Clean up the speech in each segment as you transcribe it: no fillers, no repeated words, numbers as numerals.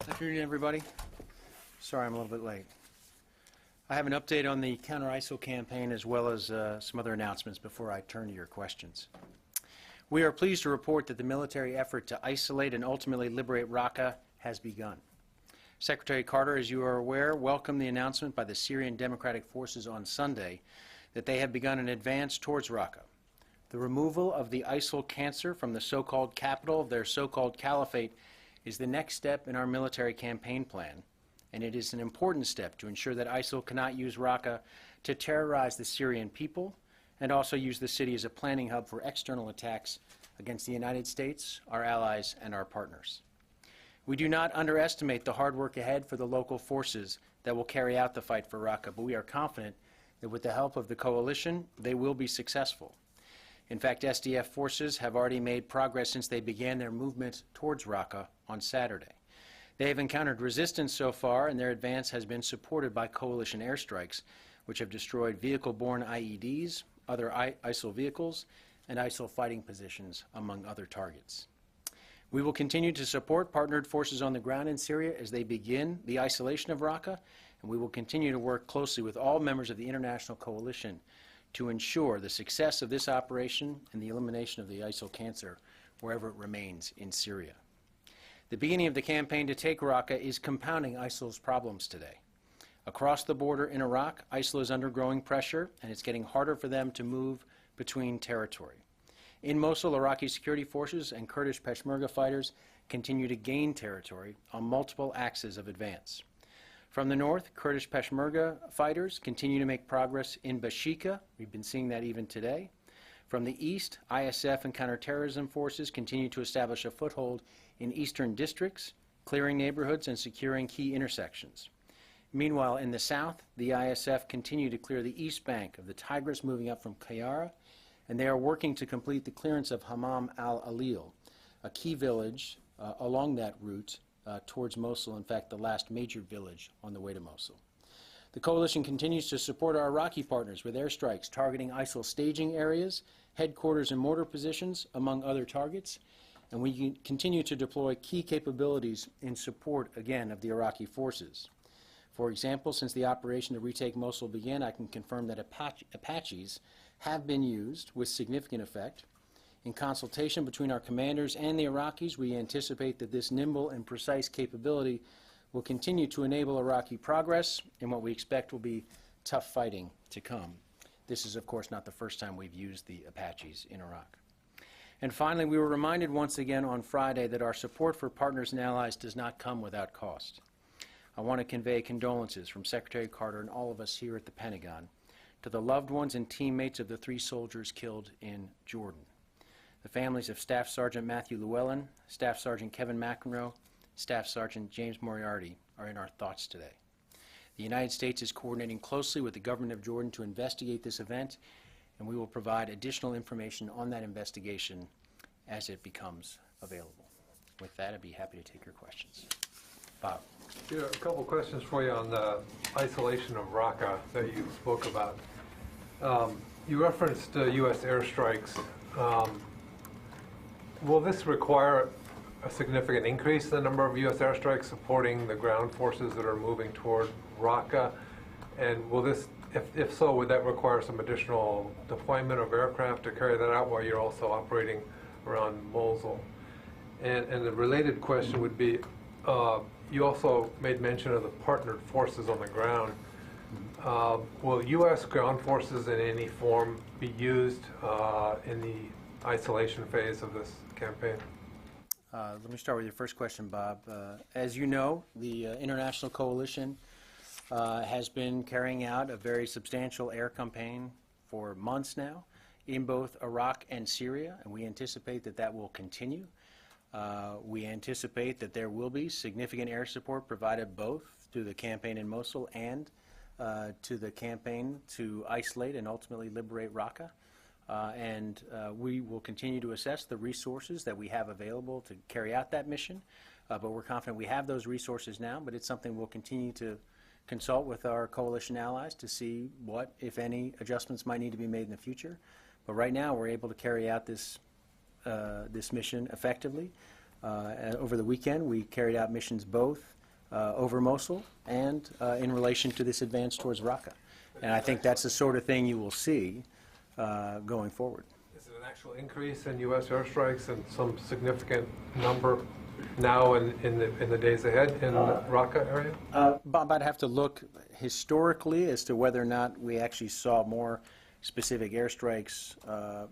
Afternoon, everybody. Sorry I'm a little bit late. I have an update on the counter-ISIL campaign as well as some other announcements before I turn to your questions. We are pleased to report that the military effort to isolate and ultimately liberate Raqqa has begun. Secretary Carter, as you are aware, welcomed the announcement by the Syrian Democratic Forces on Sunday that they have begun an advance towards Raqqa. The removal of the ISIL cancer from the so-called capital of their so-called caliphate is the next step in our military campaign plan, and it is an important step to ensure that ISIL cannot use Raqqa to terrorize the Syrian people and also use the city as a planning hub for external attacks against the United States, our allies, and our partners. We do not underestimate the hard work ahead for the local forces that will carry out the fight for Raqqa, but we are confident that with the help of the coalition, they will be successful. In fact, SDF forces have already made progress since they began their movement towards Raqqa on Saturday. They have encountered resistance so far, and their advance has been supported by coalition airstrikes, which have destroyed vehicle-borne IEDs, other ISIL vehicles, and ISIL fighting positions, among other targets. We will continue to support partnered forces on the ground in Syria as they begin the isolation of Raqqa, and we will continue to work closely with all members of the international coalition to ensure the success of this operation and the elimination of the ISIL cancer wherever it remains in Syria. The beginning of the campaign to take Raqqa is compounding ISIL's problems today. Across the border in Iraq, ISIL is under growing pressure, and it's getting harder for them to move between territory. In Mosul, Iraqi security forces and Kurdish Peshmerga fighters continue to gain territory on multiple axes of advance. From the north, Kurdish Peshmerga fighters continue to make progress in Bashika. We've been seeing that even today. From the east, ISF and counterterrorism forces continue to establish a foothold in eastern districts, clearing neighborhoods and securing key intersections. Meanwhile, in the south, the ISF continue to clear the east bank of the Tigris, moving up from Qayyara, and they are working to complete the clearance of Hammam al-Alil, a key village along that route towards Mosul, in fact, the last major village on the way to Mosul. The coalition continues to support our Iraqi partners with airstrikes targeting ISIL staging areas, headquarters and mortar positions, among other targets, and we continue to deploy key capabilities in support, again, of the Iraqi forces. For example, since the operation to retake Mosul began, I can confirm that Apaches have been used with significant effect. In consultation between our commanders and the Iraqis, we anticipate that this nimble and precise capability will continue to enable Iraqi progress in what we expect will be tough fighting to come. This is, of course, not the first time we've used the Apaches in Iraq. And finally, we were reminded once again on Friday that our support for partners and allies does not come without cost. I want to convey condolences from Secretary Carter and all of us here at the Pentagon to the loved ones and teammates of the 3 soldiers killed in Jordan. The families of Staff Sergeant Matthew Llewellyn, Staff Sergeant Kevin McEnroe, Staff Sergeant James Moriarty are in our thoughts today. The United States is coordinating closely with the government of Jordan to investigate this event, and we will provide additional information on that investigation as it becomes available. With that, I'd be happy to take your questions. Bob. Yeah, a couple questions for you on the isolation of Raqqa that you spoke about. You referenced U.S. airstrikes. Will this require a significant increase in the number of U.S. airstrikes supporting the ground forces that are moving toward Raqqa? And will this, if so, would that require some additional deployment of aircraft to carry that out while you're also operating around Mosul? And the related question would be, you also made mention of the partnered forces on the ground. Will U.S. ground forces in any form be used in the isolation phase of this campaign? Let me start with your first question, Bob. As you know, the international coalition has been carrying out a very substantial air campaign for months now in both Iraq and Syria, and we anticipate that that will continue. We anticipate that there will be significant air support provided both to the campaign in Mosul and to the campaign to isolate and ultimately liberate Raqqa. We will continue to assess the resources that we have available to carry out that mission, but we're confident we have those resources now, but it's something we'll continue to consult with our coalition allies to see what, if any, adjustments might need to be made in the future. But right now we're able to carry out this mission effectively. Over the weekend, we carried out missions both over Mosul and in relation to this advance towards Raqqa. And I think that's the sort of thing you will see going forward. Is it an actual increase in U.S. airstrikes and some significant number now and in the days ahead in the Raqqa area? Bob, I'd have to look historically as to whether or not we actually saw more specific airstrikes,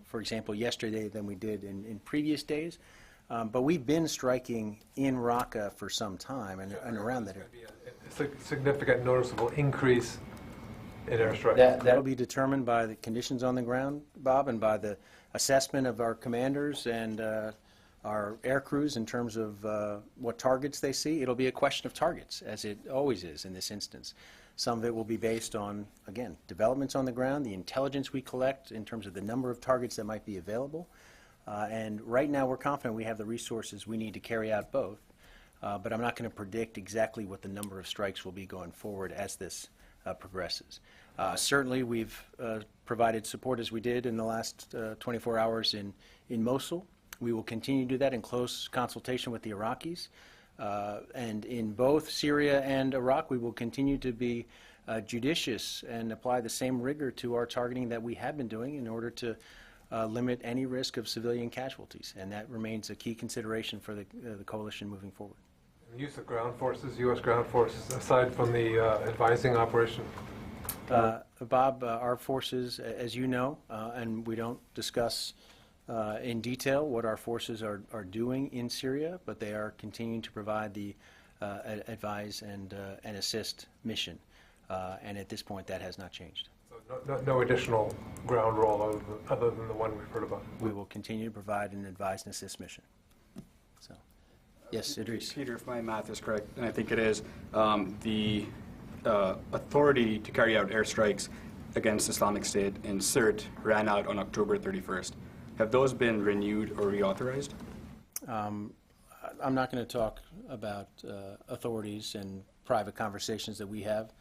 for example, yesterday than we did in previous days. But we've been striking in Raqqa for some time and around that area. It's a significant, noticeable increase in airstrikes. That'll be determined by the conditions on the ground, Bob, and by the assessment of our commanders and our air crews in terms of what targets they see. It'll be a question of targets, as it always is in this instance. Some of it will be based on, again, developments on the ground, the intelligence we collect in terms of the number of targets that might be available. And right now we're confident we have the resources we need to carry out both. But I'm not going to predict exactly what the number of strikes will be going forward as this progresses. Certainly we've provided support as we did in the last 24 hours in Mosul. We will continue to do that in close consultation with the Iraqis. And in both Syria and Iraq, we will continue to be judicious and apply the same rigor to our targeting that we have been doing in order to limit any risk of civilian casualties. And that remains a key consideration for the coalition moving forward. Use of ground forces, U.S. ground forces, aside from the advising operation? Bob, our forces, as you know, and we don't discuss in detail what our forces are doing in Syria, but they are continuing to provide the advise and assist mission. And at this point, that has not changed. So no additional ground role other than the one we've heard about? We will continue to provide an advise and assist mission. So, yes, Idris. Peter, if my math is correct, and I think it is, the authority to carry out airstrikes against Islamic State in Sirte ran out on October 31st. Have those been renewed or reauthorized? I'm not going to talk about authorities and private conversations that we have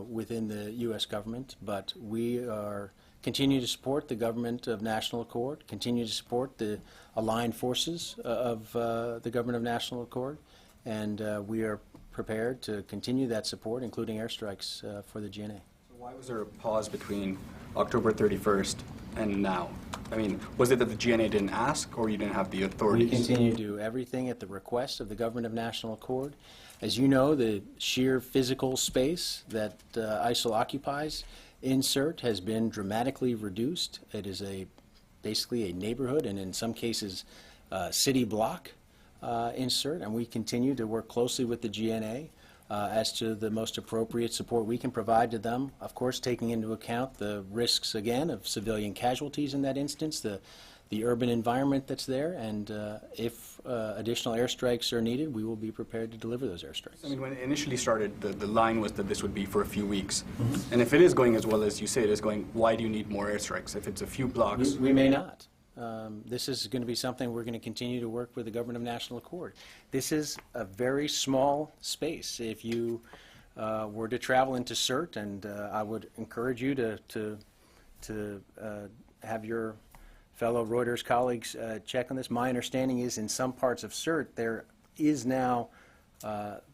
within the U.S. government, but we are continue to support the government of national accord, continue to support the aligned forces of the government of national accord, and we are prepared to continue that support, including airstrikes for the GNA. So why was there a pause between October 31st and now? I mean, was it that the GNA didn't ask, or you didn't have the authority? We continue to do everything at the request of the government of national accord. As you know, the sheer physical space that ISIL occupies in Sirte has been dramatically reduced. It is basically a neighborhood, and in some cases, city block in Sirte, and we continue to work closely with the GNA as to the most appropriate support we can provide to them, of course taking into account the risks, again, of civilian casualties in that instance, the urban environment that's there, and if additional airstrikes are needed, we will be prepared to deliver those airstrikes. I mean, when it initially started, the line was that this would be for a few weeks. Mm-hmm. And if it is going as well as you say it is going, why do you need more airstrikes? If it's a few blocks... We may not. This is going to be something we're going to continue to work with the government of national accord. This is a very small space. If you were to travel into Sirte, and I would encourage you to have your fellow Reuters colleagues check on this. My understanding is in some parts of Sirte there is now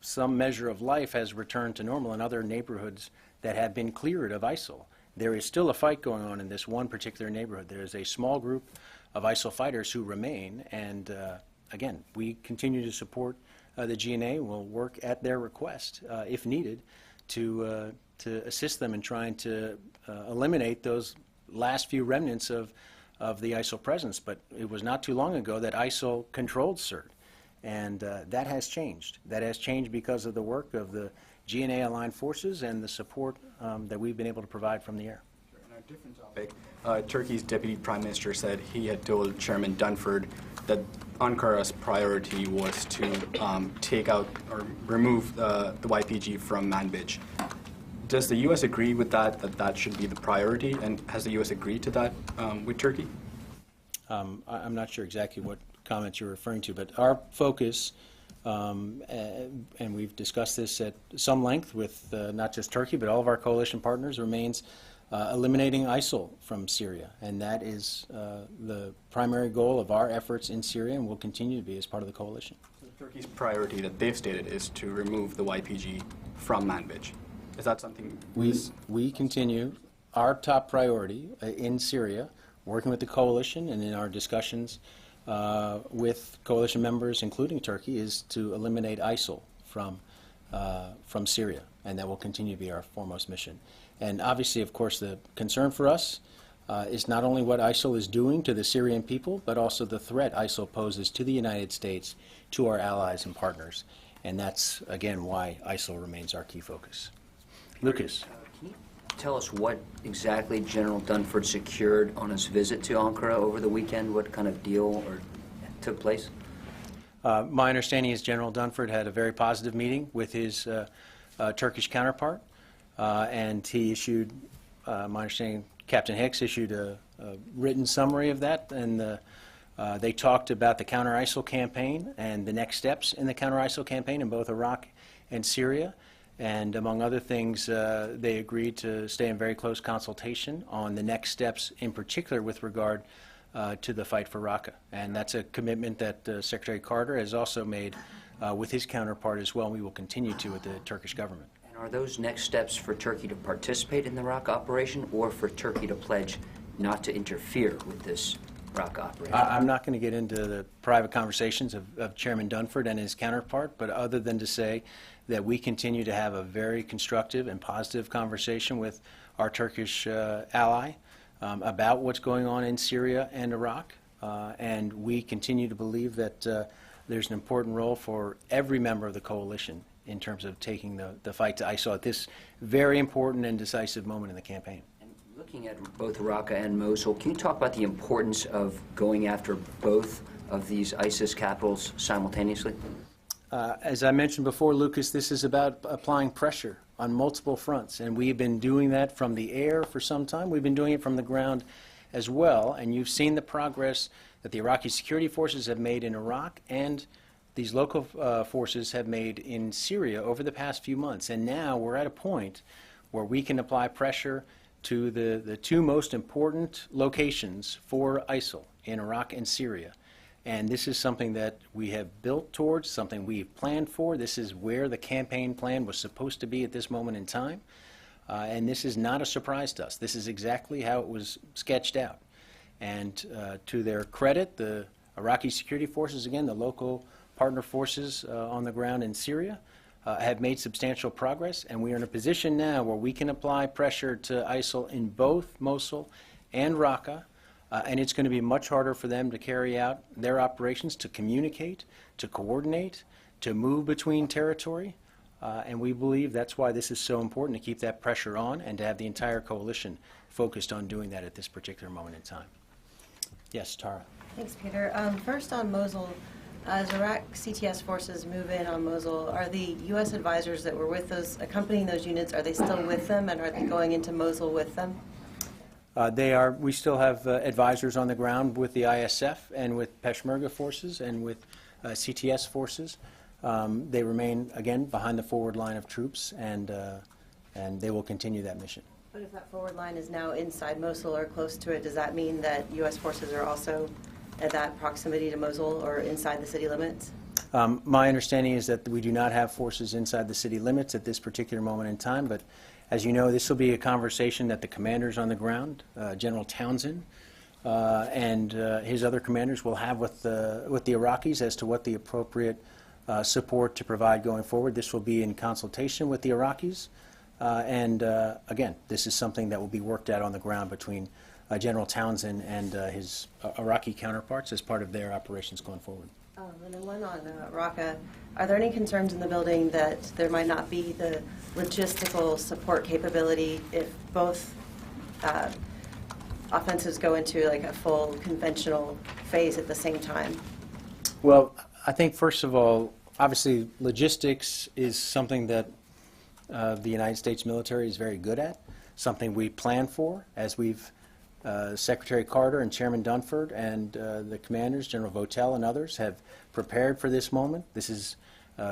some measure of life has returned to normal in other neighborhoods that have been cleared of ISIL. There is still a fight going on in this one particular neighborhood. There is a small group of ISIL fighters who remain, and again, we continue to support the GNA. We'll work at their request, if needed, to assist them in trying to eliminate those last few remnants of the ISIL presence. But it was not too long ago that ISIL controlled Sirte, and that has changed. That has changed because of the work of the GNA-aligned forces and the support that we've been able to provide from the air. On a different topic, Turkey's deputy prime minister said he had told Chairman Dunford that Ankara's priority was to take out or remove the YPG from Manbij. Does the U.S. agree with that should be the priority, and has the U.S. agreed to that with Turkey? I'm not sure exactly what comments you're referring to, but our focus, and we've discussed this at some length with not just Turkey, but all of our coalition partners, remains eliminating ISIL from Syria, and that is the primary goal of our efforts in Syria and will continue to be as part of the coalition. Turkey's priority that they've stated is to remove the YPG from Manbij. Is that something? We continue. Our top priority in Syria, working with the coalition and in our discussions with coalition members, including Turkey, is to eliminate ISIL from Syria, and that will continue to be our foremost mission. And obviously, of course, the concern for us is not only what ISIL is doing to the Syrian people, but also the threat ISIL poses to the United States, to our allies and partners. And that's, again, why ISIL remains our key focus. Lucas. Can you tell us what exactly General Dunford secured on his visit to Ankara over the weekend? What kind of deal took place? My understanding is General Dunford had a very positive meeting with his Turkish counterpart, and he issued, my understanding, Captain Hicks issued a written summary of that, and they talked about the counter-ISIL campaign and the next steps in the counter-ISIL campaign in both Iraq and Syria. And among other things, they agreed to stay in very close consultation on the next steps, in particular with regard to the fight for Raqqa. And that's a commitment that Secretary Carter has also made with his counterpart as well, and we will continue to with the Turkish government. And are those next steps for Turkey to participate in the Raqqa operation, or for Turkey to pledge not to interfere with this Raqqa operation? I'm not going to get into the private conversations of Chairman Dunford and his counterpart, but other than to say that we continue to have a very constructive and positive conversation with our Turkish ally about what's going on in Syria and Iraq, and we continue to believe that there's an important role for every member of the coalition in terms of taking the fight to ISIL at this very important and decisive moment in the campaign. And looking at both Raqqa and Mosul, can you talk about the importance of going after both of these ISIS capitals simultaneously? As I mentioned before, Lucas, this is about applying pressure on multiple fronts, and we've been doing that from the air for some time. We've been doing it from the ground as well, and you've seen the progress that the Iraqi security forces have made in Iraq and these local forces have made in Syria over the past few months. And now we're at a point where we can apply pressure to the two most important locations for ISIL in Iraq and Syria. And this is something that we have built towards, something we've planned for. This is where the campaign plan was supposed to be at this moment in time. And this is not a surprise to us. This is exactly how it was sketched out. And to their credit, the Iraqi security forces, again, the local partner forces on the ground in Syria, have made substantial progress. And we are in a position now where we can apply pressure to ISIL in both Mosul and Raqqa. And it's going to be much harder for them to carry out their operations, to communicate, to coordinate, to move between territory. And we believe that's why this is so important, to keep that pressure on and to have the entire coalition focused on doing that at this particular moment in time. Yes, Tara. Thanks, Peter. First on Mosul, as Iraq CTS forces move in on Mosul, are the U.S. advisors that were with those, accompanying those units, are they still with them, and are they going into Mosul with them? They are. We still have advisors on the ground with the ISF and with Peshmerga forces and with CTS forces. They remain, again, behind the forward line of troops, and they will continue that mission. But if that forward line is now inside Mosul or close to it, does that mean that U.S. forces are also at that proximity to Mosul or inside the city limits? My understanding is that we do not have forces inside the city limits at this particular moment in time, but as you know, this will be a conversation that the commanders on the ground, General Townsend and his other commanders, will have with the Iraqis as to what the appropriate support to provide going forward. This will be in consultation with the Iraqis, and again, this is something that will be worked out on the ground between General Townsend and his Iraqi counterparts as part of their operations going forward. And then one on Raqqa. Are there any concerns in the building that there might not be the logistical support capability if both offensives go into like a full conventional phase at the same time? Well, I think first of all, obviously logistics is something that the United States military is very good at, something we plan for as we've Secretary Carter and Chairman Dunford and the commanders, General Votel and others, have prepared for this moment. This is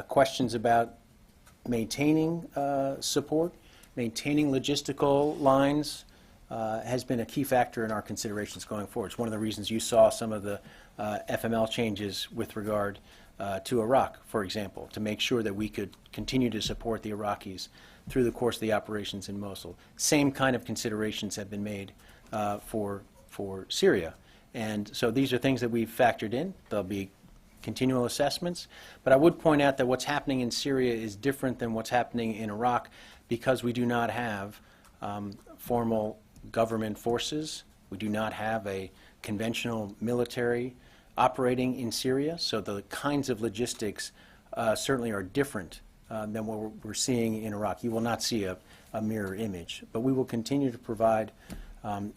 questions about maintaining support, maintaining logistical lines has been a key factor in our considerations going forward. It's one of the reasons you saw some of the FML changes with regard to Iraq, for example, to make sure that we could continue to support the Iraqis through the course of the operations in Mosul. Same kind of considerations have been made for Syria. And so these are things that we've factored in. There'll be continual assessments. But I would point out that what's happening in Syria is different than what's happening in Iraq because we do not have formal government forces. We do not have a conventional military operating in Syria. So the kinds of logistics certainly are different than what we're seeing in Iraq. You will not see a mirror image. But we will continue to provide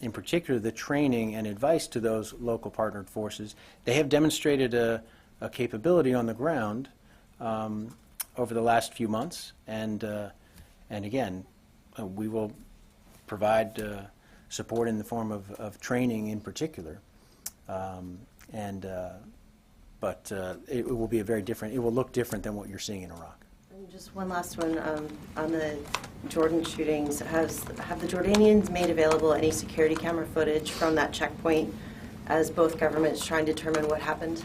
in particular the training and advice to those local partnered forces. They have demonstrated a capability on the ground over the last few months, and again, we will provide support in the form of training in particular, but it will be a very different. It will look different than what you're seeing in Iraq. And just one last one on the Jordan shootings. Have the Jordanians made available any security camera footage from that checkpoint as both governments try and determine what happened?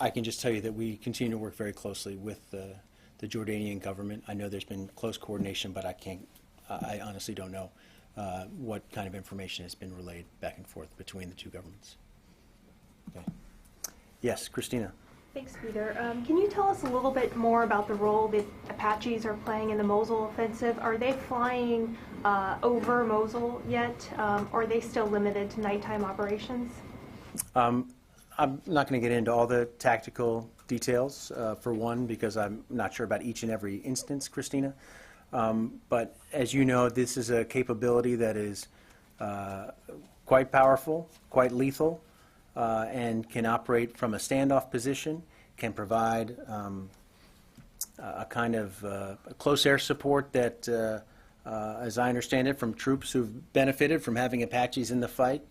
I can just tell you that we continue to work very closely with the Jordanian government. I know there's been close coordination, but I honestly don't know what kind of information has been relayed back and forth between the two governments. Okay. Yes, Christina. Thanks, Peter. Can you tell us a little bit more about the role that Apaches are playing in the Mosul offensive? Are they flying over Mosul yet? Or are they still limited to nighttime operations? I'm not going to get into all the tactical details, for one, because I'm not sure about each and every instance, Christina. But as you know, this is a capability that is quite powerful, quite lethal, and can operate from a standoff position, can provide a kind of close air support that, as I understand it, from troops who've benefited from having Apaches in the fight,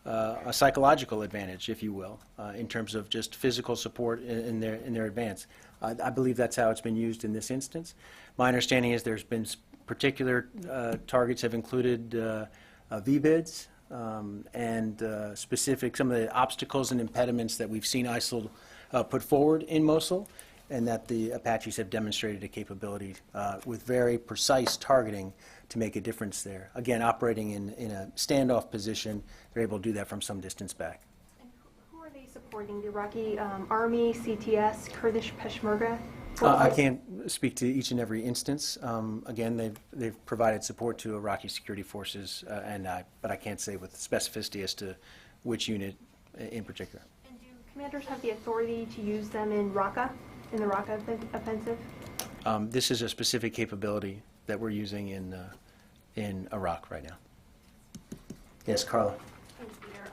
a psychological advantage, if you will, in terms of just physical support in their advance. I believe that's how it's been used in this instance. My understanding is there's been particular targets have included VBIDs and specific, some of the obstacles and impediments that we've seen ISIL put forward in Mosul, and that the Apaches have demonstrated a capability with very precise targeting to make a difference there. Again, operating in a standoff position, they're able to do that from some distance back. And who are they supporting? The Iraqi Army, CTS, Kurdish Peshmerga? I can't speak to each and every instance. Again, they've provided support to Iraqi security forces, but I can't say with specificity as to which unit in particular. And do commanders have the authority to use them in Raqqa, in the Raqqa offensive? This is a specific capability that we're using in Iraq right now. Yes, Carla. Thanks, Peter.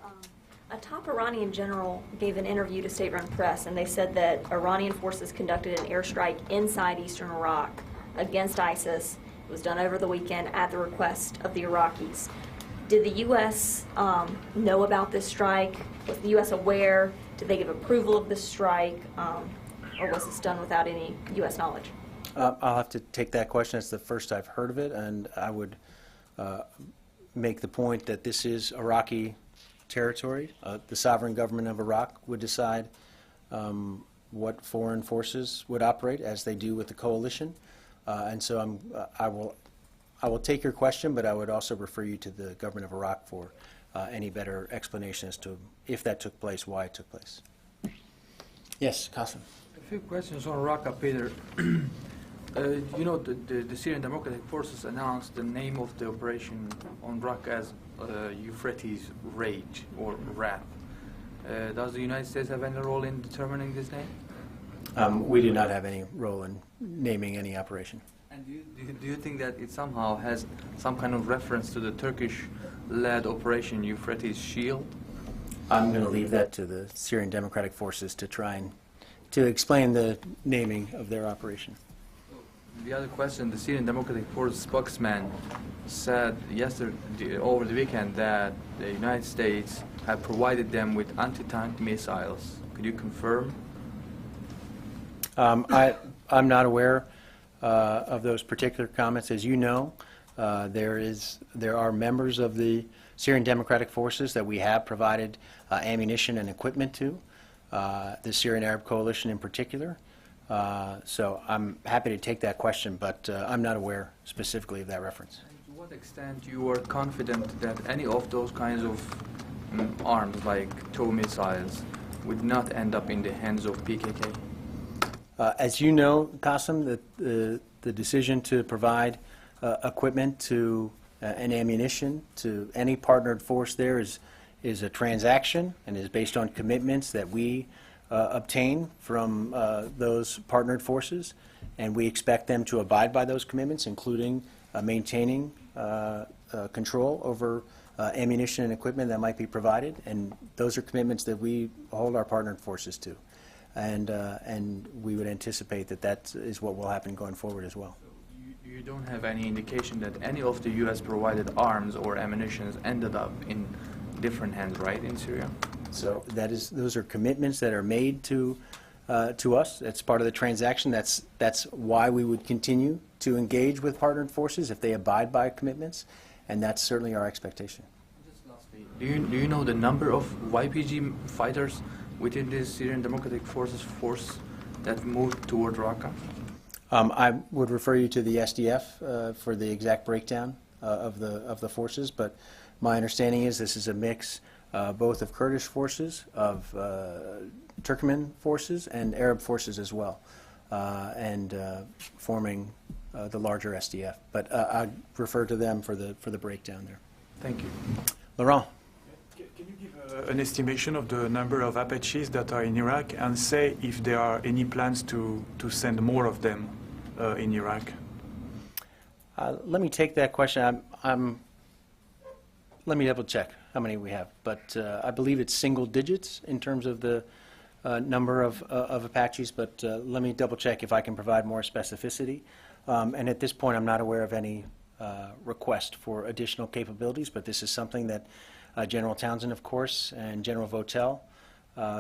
A top Iranian general gave an interview to state-run press, and they said that Iranian forces conducted an airstrike inside eastern Iraq against ISIS. It was done over the weekend at the request of the Iraqis. Did the U.S. Know about this strike? Was the U.S. aware? Did they give approval of this strike? Or was this done without any U.S. knowledge? I'll have to take that question. It's the first I've heard of it, and I would make the point that this is Iraqi territory. The sovereign government of Iraq would decide what foreign forces would operate, as they do with the coalition. And so I will take your question, but I would also refer you to the government of Iraq for any better explanation as to if that took place, why it took place. Yes, Qasim. A few questions on Raqqa, Peter. You know, the Syrian Democratic Forces announced the name of the operation on Raqqa as Euphrates Rage, or Wrath. Does the United States have any role in determining this name? We do not have any role in naming any operation. And do you think that it somehow has some kind of reference to the Turkish-led Operation Euphrates Shield? I'm going to leave that to the Syrian Democratic Forces to try and to explain the naming of their operation. The other question, the Syrian Democratic Forces spokesman said yesterday, over the weekend, that the United States had provided them with anti-tank missiles. Could you confirm? I'm not aware of those particular comments. As you know, There are members of the Syrian Democratic Forces that we have provided ammunition and equipment to, the Syrian Arab Coalition in particular. So I'm happy to take that question, but I'm not aware specifically of that reference. To what extent you are confident that any of those kinds of arms, like tow missiles, would not end up in the hands of PKK? As you know, Qasim, the decision to provide equipment to and ammunition to any partnered force there is a transaction and is based on commitments that we obtain from those partnered forces, and we expect them to abide by those commitments, including maintaining control over ammunition and equipment that might be provided, and those are commitments that we hold our partnered forces to. And we would anticipate that that is what will happen going forward as well. You don't have any indication that any of the U.S. provided arms or ammunition ended up in different hands, right, in Syria? So those are commitments that are made to us. That's part of the transaction. That's why we would continue to engage with partnered forces if they abide by commitments, and that's certainly our expectation. Just lastly, do you know the number of YPG fighters within the Syrian Democratic Forces force that moved toward Raqqa? I would refer you to the SDF for the exact breakdown of the forces, but my understanding is this is a mix both of Kurdish forces, of Turkmen forces, and Arab forces as well, and forming the larger SDF. But I refer to them for the breakdown there. Thank you. Laurent. Can you give an estimation of the number of Apaches that are in Iraq, and say if there are any plans to send more of them in Iraq? Let me take that question. Let me double check how many we have, but I believe it's single digits in terms of the number of Apaches, but let me double check if I can provide more specificity. And at this point, I'm not aware of any request for additional capabilities, but this is something that General Townsend, of course, and General Votel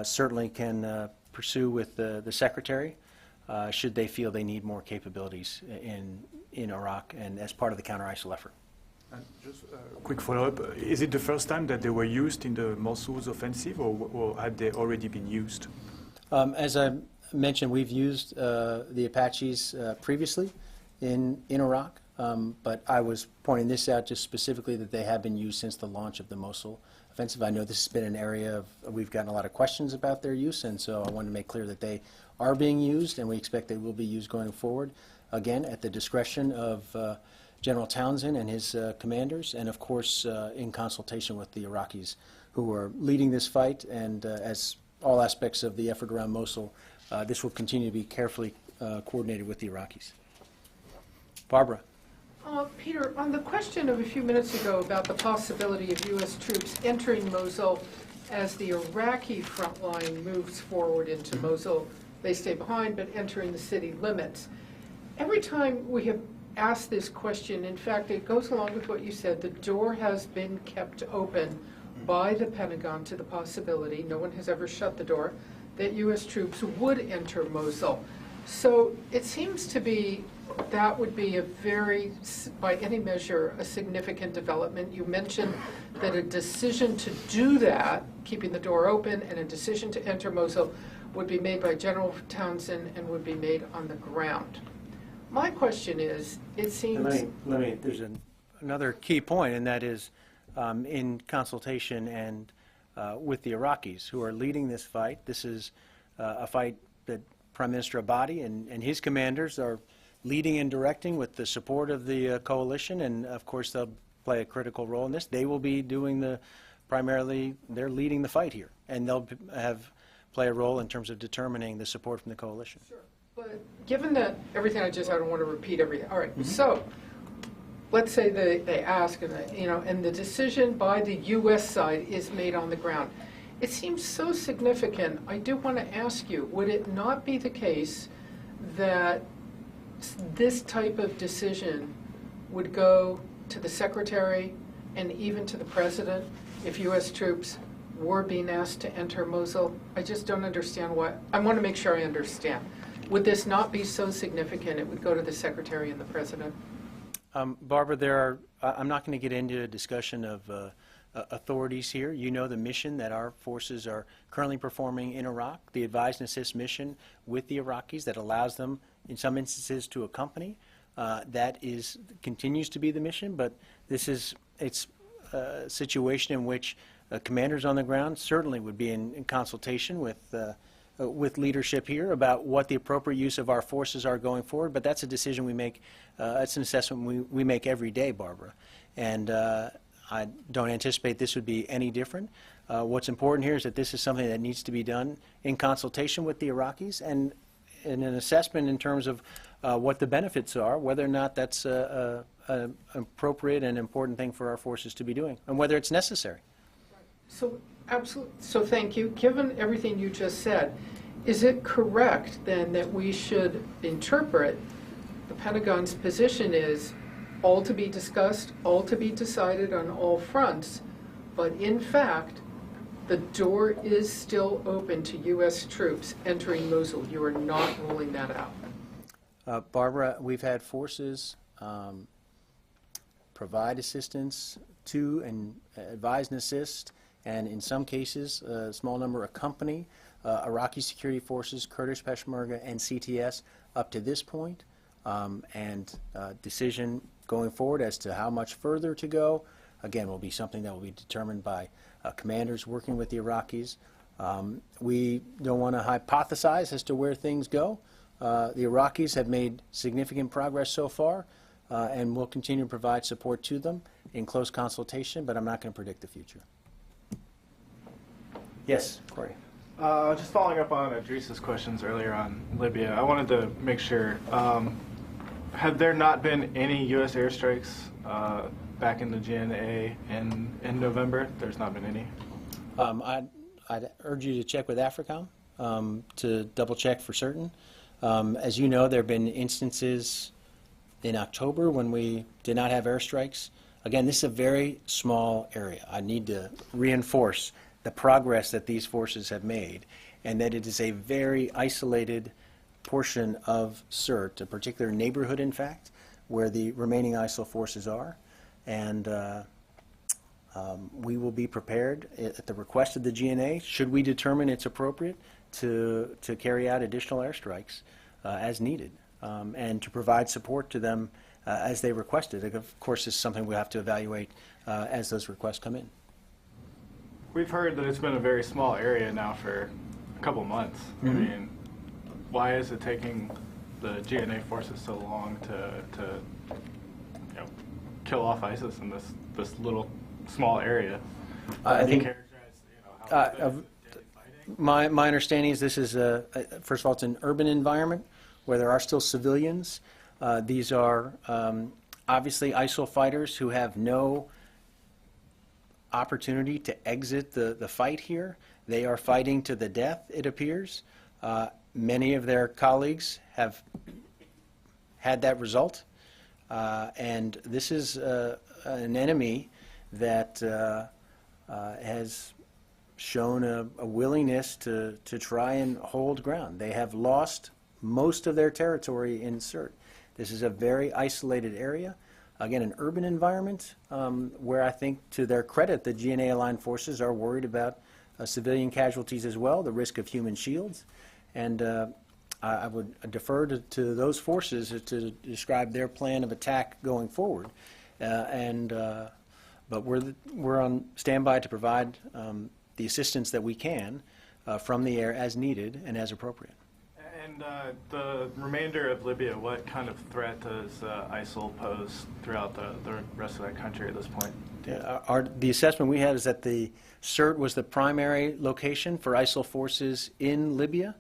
certainly can pursue with the Secretary should they feel they need more capabilities in Iraq and as part of the counter-ISIL effort. And just a quick follow-up. Is it the first time that they were used in the Mosul's offensive, or had they already been used? As I mentioned, we've used the Apaches previously in Iraq, but I was pointing this out just specifically that they have been used since the launch of the Mosul offensive. I know this has been an area we've gotten a lot of questions about their use, and so I wanted to make clear that they are being used, and we expect they will be used going forward, again, at the discretion of General Townsend and his commanders, and of course in consultation with the Iraqis who are leading this fight, and as all aspects of the effort around Mosul, this will continue to be carefully coordinated with the Iraqis. Barbara. Peter, on the question of a few minutes ago about the possibility of U.S. troops entering Mosul as the Iraqi front line moves forward into Mosul, they stay behind, but entering the city limits. Every time we have asked this question, in fact, it goes along with what you said, the door has been kept open by the Pentagon to the possibility, no one has ever shut the door, that U.S. troops would enter Mosul. So it seems to be that would be a very, by any measure, a significant development. You mentioned that a decision to do that, keeping the door open, and a decision to enter Mosul would be made by General Townsend and would be made on the ground. My question is, it seems... There's another key point, and that is in consultation and with the Iraqis who are leading this fight. This is a fight that Prime Minister Abadi and his commanders are leading and directing with the support of the coalition, and of course they'll play a critical role in this. They will be doing they're leading the fight here, and they'll play a role in terms of determining the support from the coalition. Sure. But given that everything I don't want to repeat everything. All right, so let's say they ask, and the decision by the U.S. side is made on the ground. It seems so significant. I do want to ask you, would it not be the case that this type of decision would go to the Secretary and even to the President if U.S. troops were being asked to enter Mosul? I just don't understand why. I want to make sure I understand. Would this not be so significant it would go to the Secretary and the President? Barbara, I'm not going to get into a discussion of authorities here. You know the mission that our forces are currently performing in Iraq, the advise and assist mission with the Iraqis that allows them, in some instances, to accompany. That continues to be the mission, but it's a situation in which commanders on the ground certainly would be in consultation with leadership here about what the appropriate use of our forces are going forward. But that's a decision we make. It's an assessment we make every day, Barbara. And I don't anticipate this would be any different. What's important here is that this is something that needs to be done in consultation with the Iraqis and in an assessment in terms of what the benefits are, whether or not that's an appropriate and important thing for our forces to be doing, and whether it's necessary. So, absolutely. So thank you. Given everything you just said, is it correct then that we should interpret the Pentagon's position is all to be discussed, all to be decided on all fronts, but in fact, the door is still open to U.S. troops entering Mosul? You are not ruling that out. Barbara, we've had forces provide assistance to and advise and assist, and in some cases, a small number accompany Iraqi security forces, Kurdish Peshmerga, and CTS up to this point. And decision going forward as to how much further to go, again, will be something that will be determined by commanders working with the Iraqis. We don't want to hypothesize as to where things go. The Iraqis have made significant progress so far, and we'll continue to provide support to them in close consultation, but I'm not going to predict the future. Yes, Corey. Just following up on Idris's questions earlier on Libya, I wanted to make sure, had there not been any U.S. airstrikes back in the GNA in November? There's not been any? I'd urge you to check with AFRICOM to double check for certain. As you know, there have been instances in October when we did not have airstrikes. Again, this is a very small area. I need to reinforce the progress that these forces have made, and that it is a very isolated portion of CERT, a particular neighborhood, in fact, where the remaining ISIL forces are. And we will be prepared at the request of the GNA, should we determine it's appropriate, to carry out additional airstrikes as needed, and to provide support to them as they requested. Of course, this is something we have to evaluate as those requests come in. We've heard that it's been a very small area now for a couple months. Mm-hmm. I mean, why is it taking the GNA forces so long to kill off ISIS in this little small area? I think my understanding is this is first of all, it's an urban environment where there are still civilians. These are obviously ISIL fighters who have no opportunity to exit the fight here. They are fighting to the death, it appears. Many of their colleagues have had that result. And this is an enemy that has shown a willingness to try and hold ground. They have lost most of their territory in CERT. This is a very isolated area. Again, an urban environment where I think, to their credit, the GNA-aligned forces are worried about civilian casualties as well, the risk of human shields. And I would defer to those forces to describe their plan of attack going forward. But we're on standby to provide the assistance that we can from the air as needed and as appropriate. And the remainder of Libya, what kind of threat does ISIL pose throughout the rest of that country at this point? The assessment we had is that the CERT was the primary location for ISIL forces in Libya.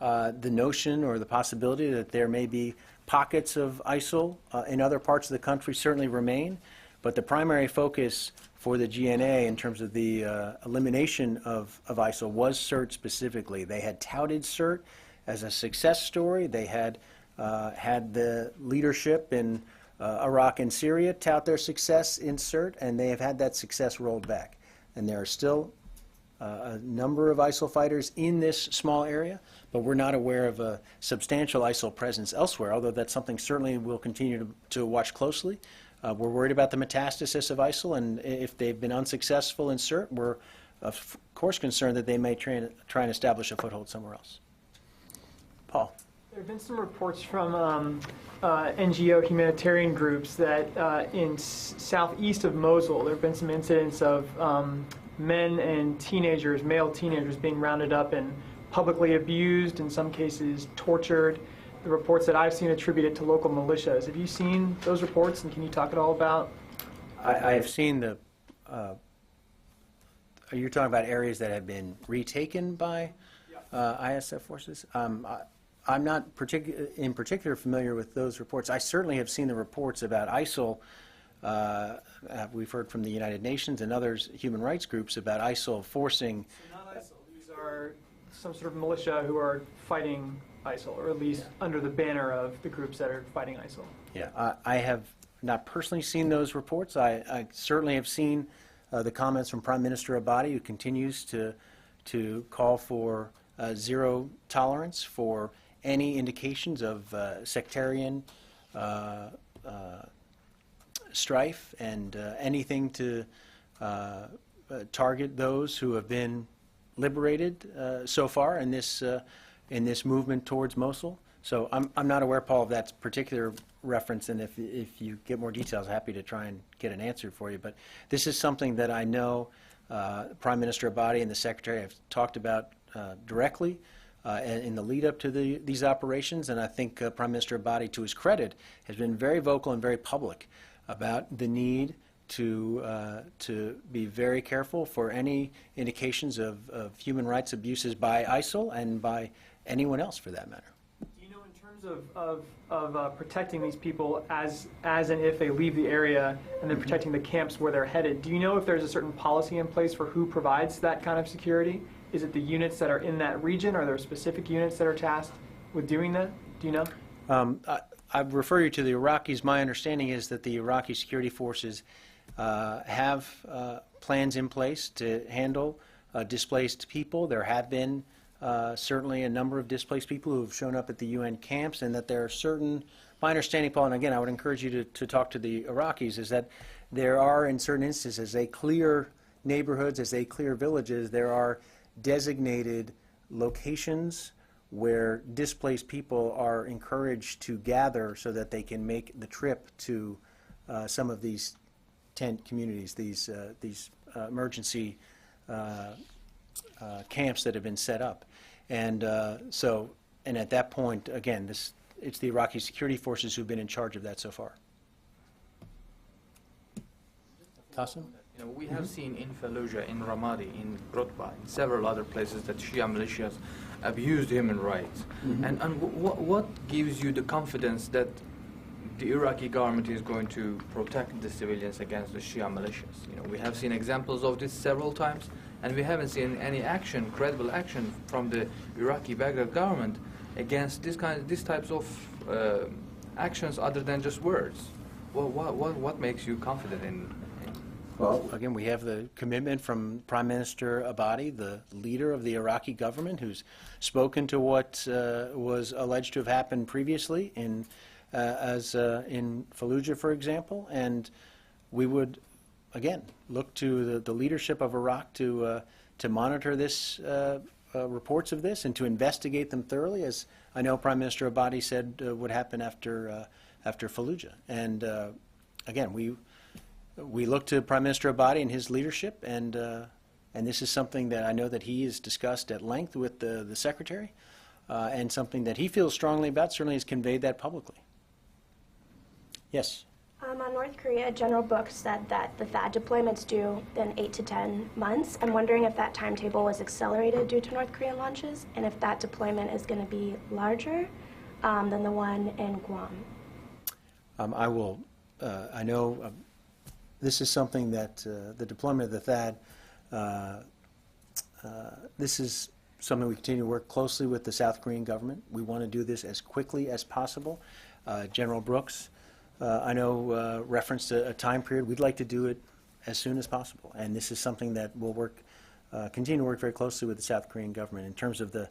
The notion or the possibility that there may be pockets of ISIL in other parts of the country certainly remain, but the primary focus for the GNA in terms of the elimination of ISIL was CERT specifically. They had touted CERT as a success story. They had had the leadership in Iraq and Syria tout their success in CERT, and they have had that success rolled back. And there are still a number of ISIL fighters in this small area, but we're not aware of a substantial ISIL presence elsewhere, although that's something certainly we'll continue to watch closely. We're worried about the metastasis of ISIL, and if they've been unsuccessful in CERT, we're of course concerned that they may try and establish a foothold somewhere else. Paul. There have been some reports from NGO humanitarian groups that in southeast of Mosul, there have been some incidents of men and teenagers, male teenagers, being rounded up and publicly abused, in some cases tortured. The reports that I've seen attribute it to local militias. Have you seen those reports, and can you talk at all about? I have seen the. Are you talking about areas that have been retaken by ISF forces? I'm not in particular familiar with those reports. I certainly have seen the reports about ISIL. We've heard from the United Nations and others, human rights groups, about ISIL forcing. So not ISIL. These are some sort of militia who are fighting ISIL, or at least under the banner of the groups that are fighting ISIL. Yeah, I have not personally seen those reports. I certainly have seen the comments from Prime Minister Abadi, who continues to call for zero tolerance for any indications of sectarian strife and anything to target those who have been liberated so far in this movement towards Mosul. So I'm not aware, Paul, of that particular reference, and if you get more details, happy to try and get an answer for you. But this is something that I know Prime Minister Abadi and the Secretary have talked about directly in the lead up to these operations, and I think Prime Minister Abadi, to his credit, has been very vocal and very public about the need to be very careful for any indications of human rights abuses by ISIL and by anyone else for that matter. Do you know, in terms of protecting these people as and if they leave the area, and then protecting the camps where they're headed, do you know if there's a certain policy in place for who provides that kind of security? Is it the units that are in that region? Are there specific units that are tasked with doing that? Do you know? I refer you to the Iraqis. My understanding is that the Iraqi security forces have plans in place to handle displaced people. There have been certainly a number of displaced people who have shown up at the UN camps, and that there are certain, my understanding, Paul, and again, I would encourage you to talk to the Iraqis, is that there are, in certain instances, as they clear neighborhoods, as they clear villages, there are designated locations where displaced people are encouraged to gather so that they can make the trip to some of these tent communities, these emergency camps that have been set up. And and at that point, again, it's the Iraqi security forces who've been in charge of that so far. Qasim? You know, we have seen in Fallujah, in Ramadi, in Rutba, in several other places that Shia militias abused human rights. And what gives you the confidence that the Iraqi government is going to protect the civilians against the Shia militias? You know, we have seen examples of this several times, and we haven't seen any action, credible action from the Iraqi Baghdad government against these types of actions other than just words. Well, what makes you confident in? Well, again, we have the commitment from Prime Minister Abadi, the leader of the Iraqi government, who's spoken to what was alleged to have happened previously in Fallujah, for example, and we would, again, look to the leadership of Iraq to monitor this reports of this and to investigate them thoroughly, as I know Prime Minister Abadi said would happen after Fallujah. And again, we look to Prime Minister Abadi and his leadership, and this is something that I know that he has discussed at length with the Secretary, and something that he feels strongly about, certainly has conveyed that publicly. Yes? On North Korea, General Brooks said that the THAAD deployment's due in 8 to 10 months. I'm wondering if that timetable was accelerated due to North Korean launches, and if that deployment is going to be larger than the one in Guam. I know this is something that the deployment of the THAAD, this is something we continue to work closely with the South Korean government. We want to do this as quickly as possible. General Brooks, I know, referenced a time period. We'd like to do it as soon as possible, and this is something that we'll work continue to work very closely with the South Korean government in terms of the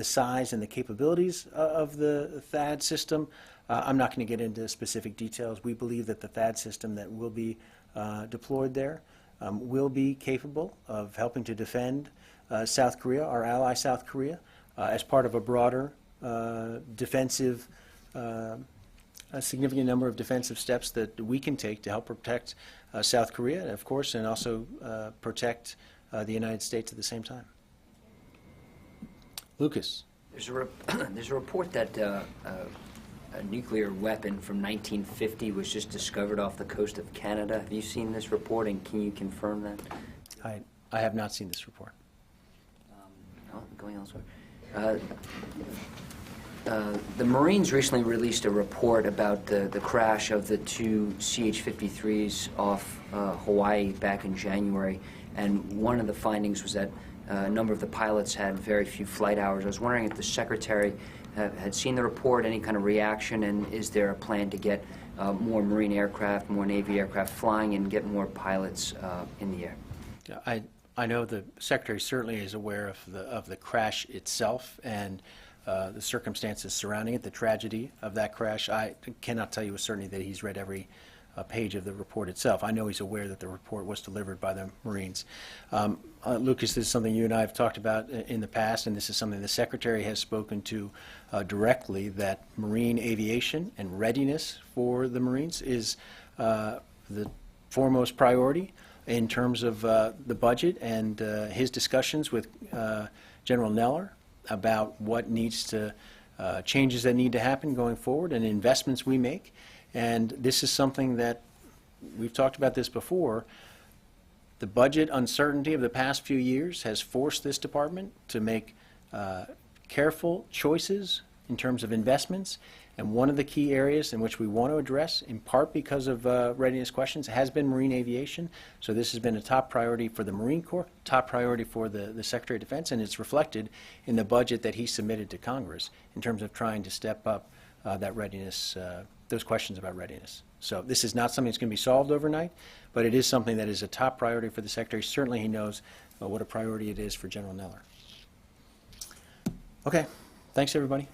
size and the capabilities of the THAAD system. I'm not going to get into specific details. We believe that the THAAD system that will be deployed there will be capable of helping to defend South Korea, our ally South Korea, as part of a broader defensive, a significant number of defensive steps that we can take to help protect South Korea, of course, and also protect the United States at the same time. Lucas. There's a report that a nuclear weapon from 1950 was just discovered off the coast of Canada. Have you seen this report, and can you confirm that? I have not seen this report. Going elsewhere. The Marines recently released a report about the crash of the two CH-53s off Hawaii back in January, and one of the findings was that a number of the pilots had very few flight hours. I was wondering if the Secretary had seen the report, any kind of reaction, and is there a plan to get more Marine aircraft, more Navy aircraft flying and get more pilots in the air? Yeah, I know the Secretary certainly is aware of the crash itself and the circumstances surrounding it, the tragedy of that crash. I cannot tell you with certainty that he's read every page of the report itself. I know he's aware that the report was delivered by the Marines. Lucas, this is something you and I have talked about in the past, and this is something the Secretary has spoken to directly, that Marine aviation and readiness for the Marines is the foremost priority in terms of the budget and his discussions with General Neller about what needs to, changes that need to happen going forward and investments we make. And this is something that we've talked about this before. The budget uncertainty of the past few years has forced this department to make careful choices in terms of investments. And one of the key areas in which we want to address, in part because of readiness questions, has been marine aviation. So this has been a top priority for the Marine Corps, top priority for the Secretary of Defense, and it's reflected in the budget that he submitted to Congress in terms of trying to step up that readiness, those questions about readiness. So this is not something that's going to be solved overnight, but it is something that is a top priority for the Secretary. Certainly he knows what a priority it is for General Neller. Okay, thanks everybody.